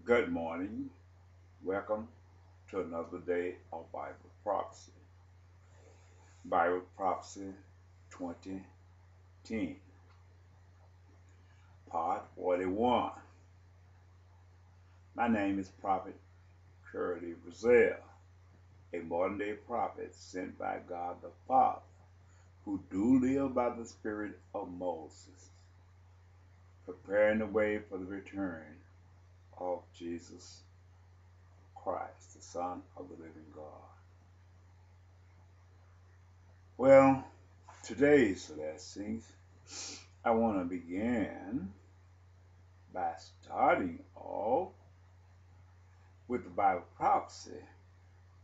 Good morning. Welcome to another day of Bible Prophecy. Bible Prophecy 2010, Part 41. My name is Prophet Curly Brazil, a modern day prophet sent by God the Father, who do live by the Spirit of Moses, preparing the way for the return of Jesus Christ, the Son of the living God. Well, today's lesson, I want to begin by starting off with the Bible prophecy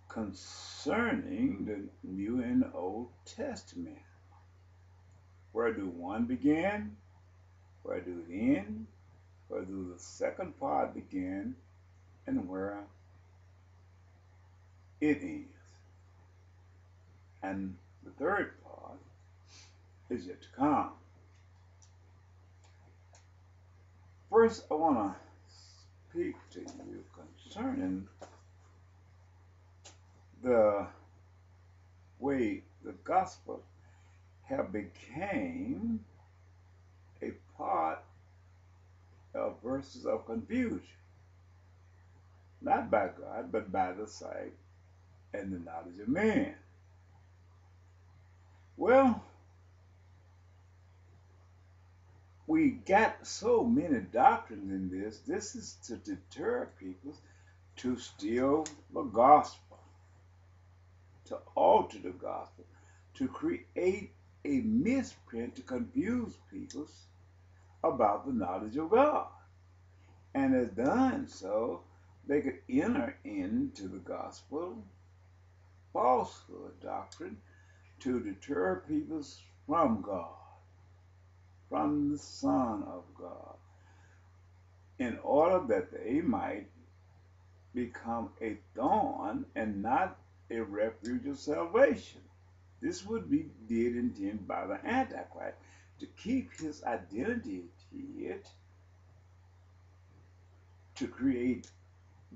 concerning the New and Old Testament. Where do one begin? Where do it end? Where do the second part begin? And where it ends? And the third part is yet to come. First, I want to speak to you concerning the way the gospel have became a part of verses of confusion, not by God, but by the sight and the knowledge of man. Well, we got so many doctrines in this. This is to deter people to steal the gospel, to alter the gospel, to create a misprint to confuse people about the knowledge of God. And as done so, they could enter into the gospel falsehood doctrine to deter people from God, from the Son of God, in order that they might become a thorn and not a refuge of salvation. This would be intended by the Antichrist to keep his identity hid, to create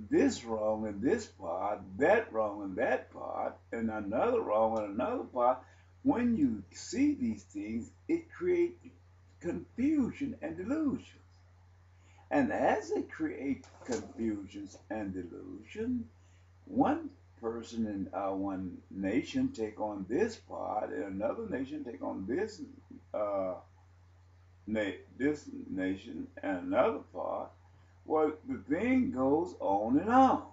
this wrong in this part, that wrong in that part, and another wrong in another part. When you see these things, it creates confusion and delusions. And as it creates confusions and delusion, one person in one nation take on this part, and another nation take on this this nation and another part. Well, the thing goes on and on.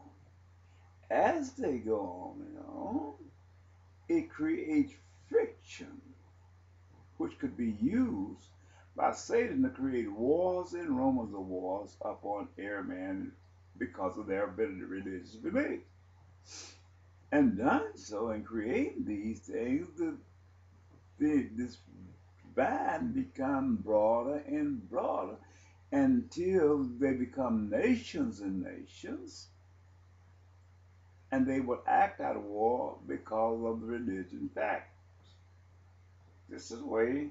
As they go on and on, it creates friction, which could be used by Satan to create wars and rumors of wars upon every man because of their religious belief. And done so, in creating these things, this band become broader and broader until they become nations and nations, and they would act out of war because of the religion factors. This is the way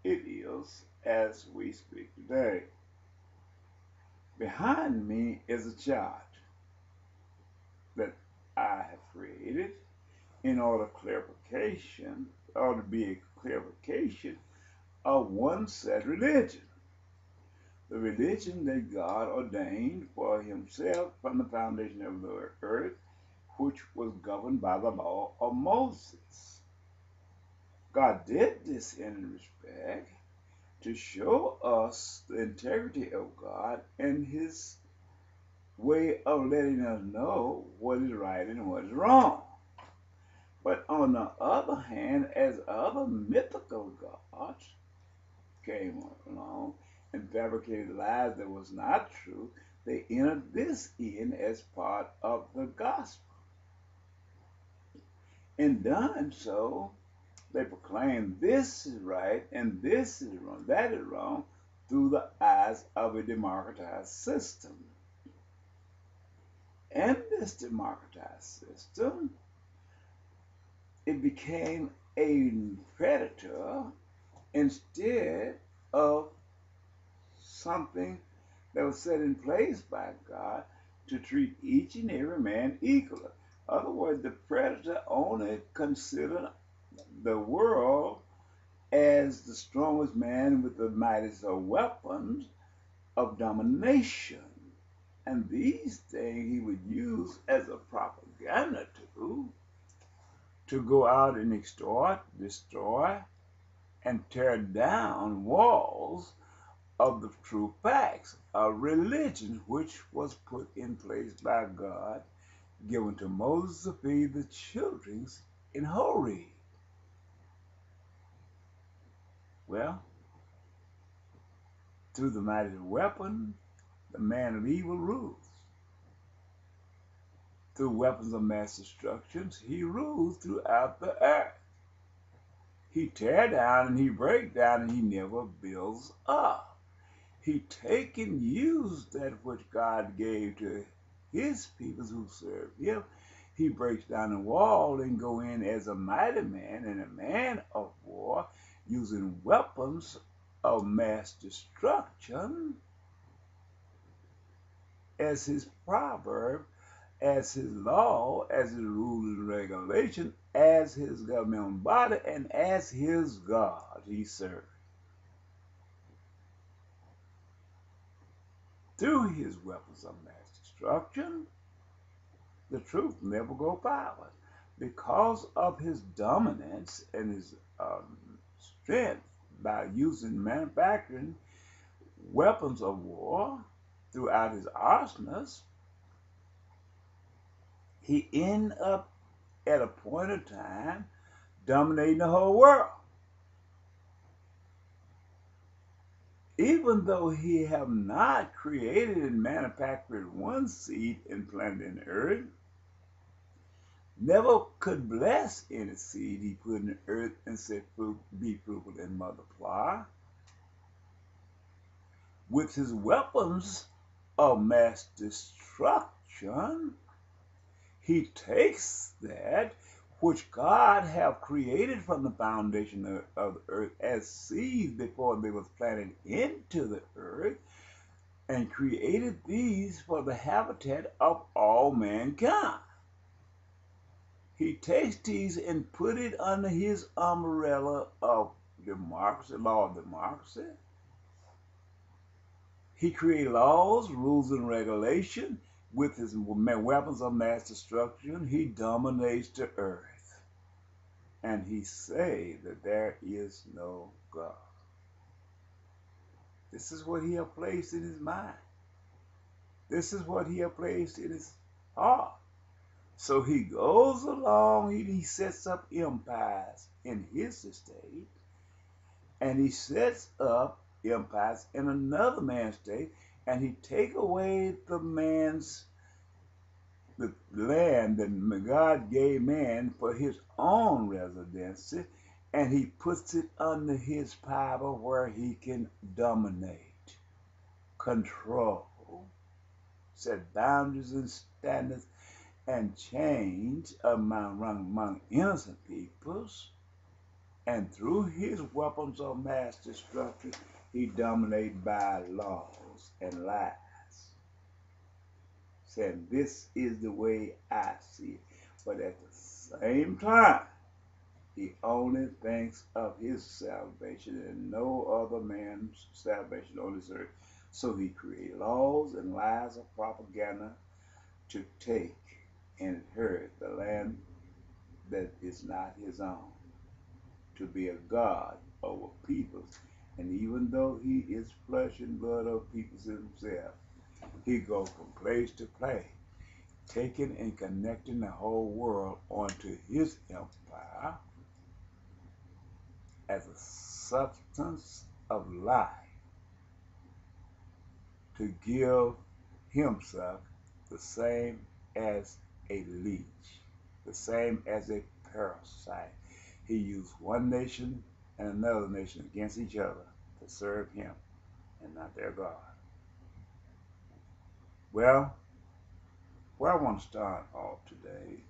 it is as we speak today. Behind me is a chart that I have created in order clarification, or to be a clarification of one said religion. The religion that God ordained for himself from the foundation of the earth, which was governed by the law of Moses. God did this in respect to show us the integrity of God and his way of letting us know what is right and what is wrong. But on the other hand, as other mythical gods came along and fabricated lies that was not true, they entered this in as part of the gospel. In done so, they proclaim this is right and this is wrong, that is wrong, through the eyes of a democratized system. In this democratized system, it became a predator instead of something that was set in place by God to treat each and every man equally. In other words, the predator only considered the world as the strongest man with the mightiest of weapons of domination. And these things he would use as a propaganda tool to go out and extort, destroy, and tear down walls of the true facts, a religion which was put in place by God, given to Moses to feed the children in Horeb. Well, through the mighty weapon, the man of evil rules. Through weapons of mass destruction, he rules throughout the earth. He tear down and he break down and he never builds up. He take and use that which God gave to his people who serve him. He breaks down the wall and go in as a mighty man and a man of war, using weapons of mass destruction as his proverb, as his law, as his rule and regulation, as his governmental body, and as his God he served. Through his weapons of mass destruction, the truth never go forward. Because of his dominance and his strength by using manufacturing weapons of war throughout his arsenals, he ended up at a point of time dominating the whole world. Even though he have not created and manufactured one seed and planted in the earth, never could bless any seed he put in the earth and said, be fruitful and multiply. With his weapons of mass destruction, he takes that which God have created from the foundation of the earth as seeds before they was planted into the earth, and created these for the habitat of all mankind. He takes these and put it under his umbrella of democracy, law of democracy. He created laws, rules, and regulation. With his weapons of mass destruction, he dominates the earth. And he say that there is no God. This is what he has placed in his mind. This is what he has placed in his heart. So he goes along, he sets up empires in his estate, and he sets up empires in another man's state, and he take away the land that God gave man for his own residency, and he puts it under his power where he can dominate, control, set boundaries and standards, and change among innocent peoples. And through his weapons of mass destruction, he dominates by laws and lies. Saying, this is the way I see it. But at the same time, he only thinks of his salvation and no other man's salvation on this earth. So he creates laws and lies of propaganda to take and inherit the land that is not his own, to be a God over peoples. And even though he is flesh and blood of peoples himself, he goes from place to place, taking and connecting the whole world onto his empire as a substance of life to give himself the same as a leech, the same as a parasite. He used one nation and another nation against each other to serve him and not their God. Well, where I want to start off today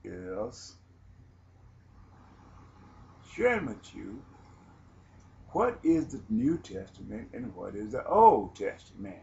is sharing with you what is the New Testament and what is the Old Testament.